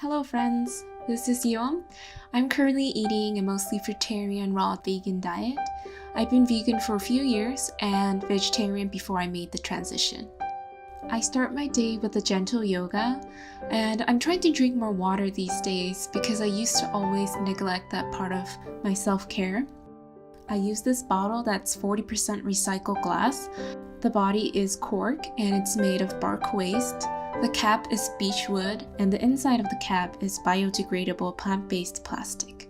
Hello friends, this is Yeom. I'm currently eating a mostly fruitarian raw vegan diet. I've been vegan for a few years and vegetarian before I made the transition. I start my day with a gentle yoga, and I'm trying to drink more water these days because I used to always neglect that part of my self-care. I use this bottle that's 40% recycled glass. The body is cork and it's made of bark waste. The cap is beechwood, and the inside of the cap is biodegradable plant-based plastic.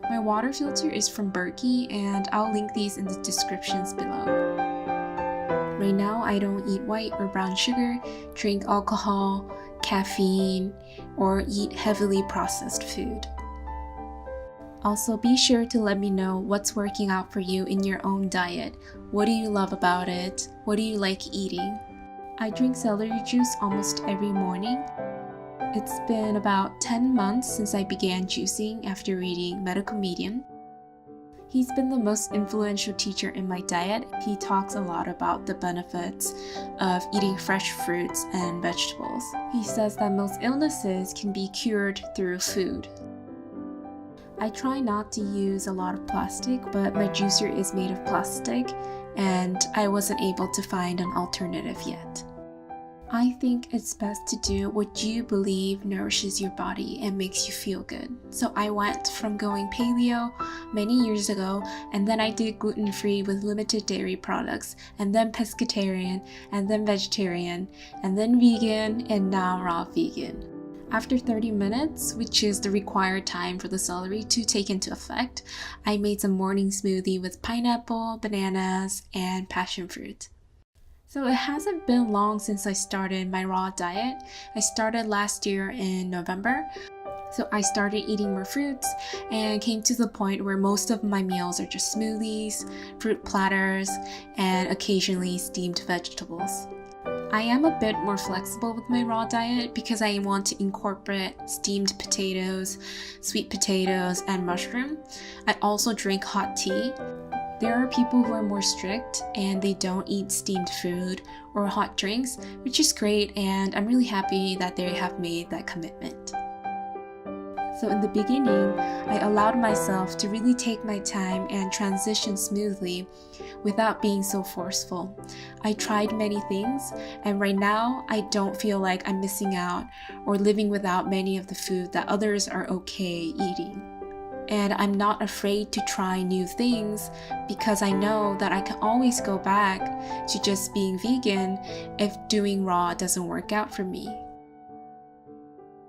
My water filter is from Berkey, and I'll link these in the descriptions below. Right now, I don't eat white or brown sugar, drink alcohol, caffeine, or eat heavily processed food. Also, be sure to let me know what's working out for you in your own diet. What do you love about it? What do you like eating? I drink celery juice almost every morning. It's been about 10 months since I began juicing after reading Medical Medium. He's been the most influential teacher in my diet. He talks a lot about the benefits of eating fresh fruits and vegetables. He says that most illnesses can be cured through food. I try not to use a lot of plastic, but my juicer is made of plastic, and I wasn't able to find an alternative yet. I think it's best to do what you believe nourishes your body and makes you feel good. So I went from going paleo many years ago, and then I did gluten-free with limited dairy products, and then pescatarian, and then vegetarian, and then vegan, and now raw vegan. After 30 minutes, which is the required time for the celery to take into effect, I made some morning smoothie with pineapple, bananas, and passion fruit. So it hasn't been long since I started my raw diet. I started last year in November. So I started eating more fruits and came to the point where most of my meals are just smoothies, fruit platters, and occasionally steamed vegetables. I am a bit more flexible with my raw diet because I want to incorporate steamed potatoes, sweet potatoes, and mushroom. I also drink hot tea. There are people who are more strict and they don't eat steamed food or hot drinks, which is great, and I'm really happy that they have made that commitment. So in the beginning, I allowed myself to really take my time and transition smoothly without being so forceful. I tried many things, and right now I don't feel like I'm missing out or living without many of the food that others are okay eating. And I'm not afraid to try new things because I know that I can always go back to just being vegan if doing raw doesn't work out for me.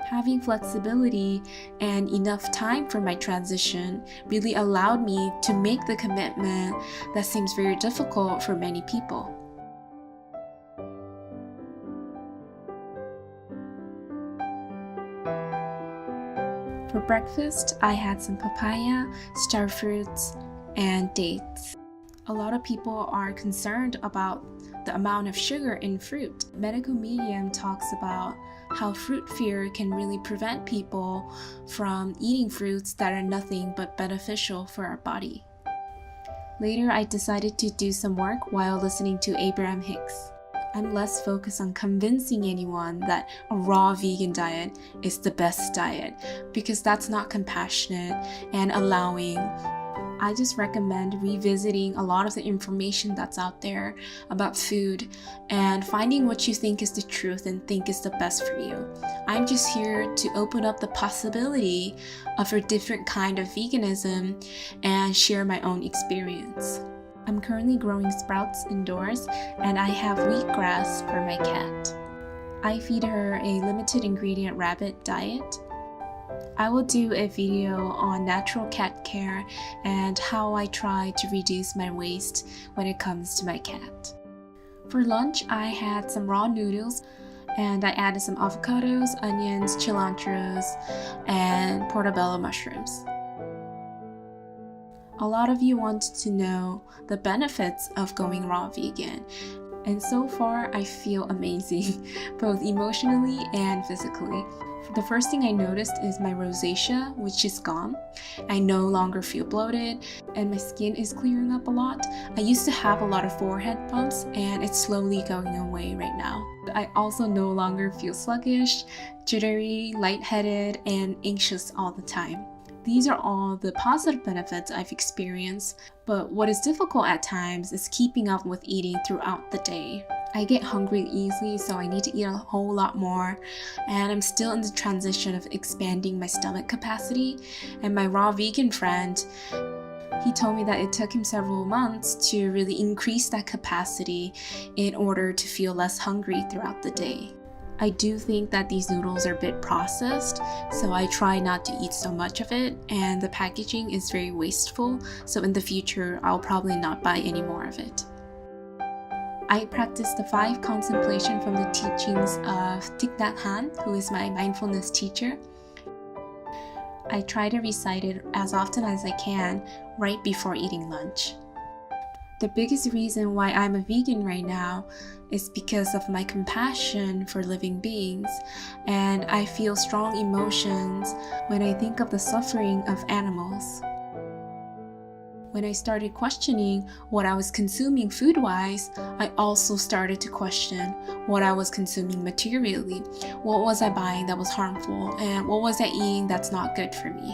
Having flexibility and enough time for my transition really allowed me to make the commitment that seems very difficult for many people. For breakfast, I had some papaya, star fruits, and dates. A lot of people are concerned about the amount of sugar in fruit. Medical Medium talks about how fruit fear can really prevent people from eating fruits that are nothing but beneficial for our body. Later, I decided to do some work while listening to Abraham Hicks. I'm less focused on convincing anyone that a raw vegan diet is the best diet because that's not compassionate and allowing. I just recommend revisiting a lot of the information that's out there about food and finding what you think is the truth and think is the best for you. I'm just here to open up the possibility of a different kind of veganism and share my own experience. I'm currently growing sprouts indoors, and I have wheatgrass for my cat. I feed her a limited ingredient rabbit diet. I will do a video on natural cat care and how I try to reduce my waste when it comes to my cat. For lunch, I had some raw noodles, and I added some avocados, onions, cilantros, and portobello mushrooms. A lot of you wanted to know the benefits of going raw vegan, And so far, I feel amazing, both emotionally and physically. The first thing I noticed is my rosacea, which is gone. I no longer feel bloated, and my skin is clearing up a lot. I used to have a lot of forehead bumps, and it's slowly going away right now. I also no longer feel sluggish, jittery, lightheaded, and anxious all the time. These are all the positive benefits I've experienced, but what is difficult at times is keeping up with eating throughout the day. I get hungry easily, so I need to eat a whole lot more, and I'm still in the transition of expanding my stomach capacity. And my raw vegan friend, he told me that it took him several months to really increase that capacity in order to feel less hungry throughout the day. I do think that these noodles are a bit processed, so I try not to eat so much of it, and the packaging is very wasteful, so in the future I'll probably not buy any more of it. I practice the 5 contemplation from the teachings of Thich Nhat Hanh, who is my mindfulness teacher. I try to recite it as often as I can right before eating lunch. The biggest reason why I'm a vegan right now is because of my compassion for living beings, and I feel strong emotions when I think of the suffering of animals. When I started questioning what I was consuming food-wise, I also started to question what I was consuming materially. What was I buying that was harmful, and what was I eating that's not good for me?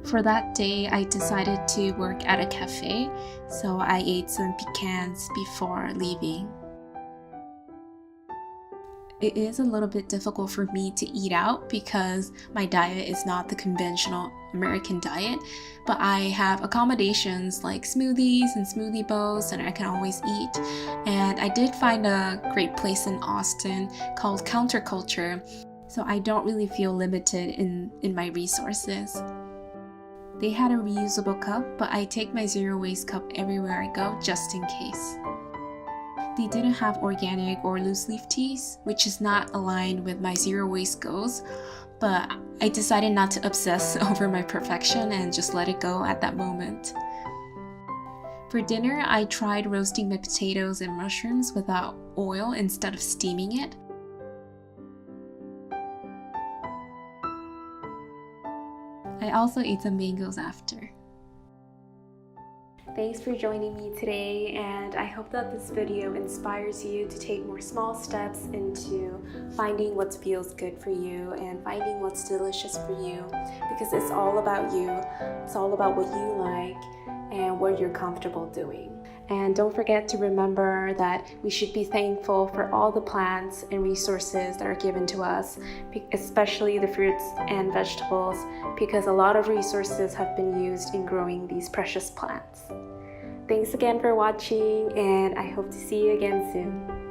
For that day, I decided to work at a cafe, so I ate some pecans before leaving. It is a little bit difficult for me to eat out because my diet is not the conventional American diet, but I have accommodations like smoothies and smoothie bowls that I can always eat. And I did find a great place in Austin called Counterculture, so I don't really feel limited in my resources. They had a reusable cup, but I take my zero waste cup everywhere I go just in case. They didn't have organic or loose leaf teas, which is not aligned with my zero waste goals, but I decided not to obsess over my perfection and just let it go at that moment. For dinner, I tried roasting my potatoes and mushrooms without oil instead of steaming it. I also ate some mangoes after. Thanks for joining me today, and I hope that this video inspires you to take more small steps into finding what feels good for you and finding what's delicious for you, because it's all about you. It's all about what you like and what you're comfortable doing. And don't forget to remember that we should be thankful for all the plants and resources that are given to us, especially the fruits and vegetables, because a lot of resources have been used in growing these precious plants. Thanks again for watching, and I hope to see you again soon.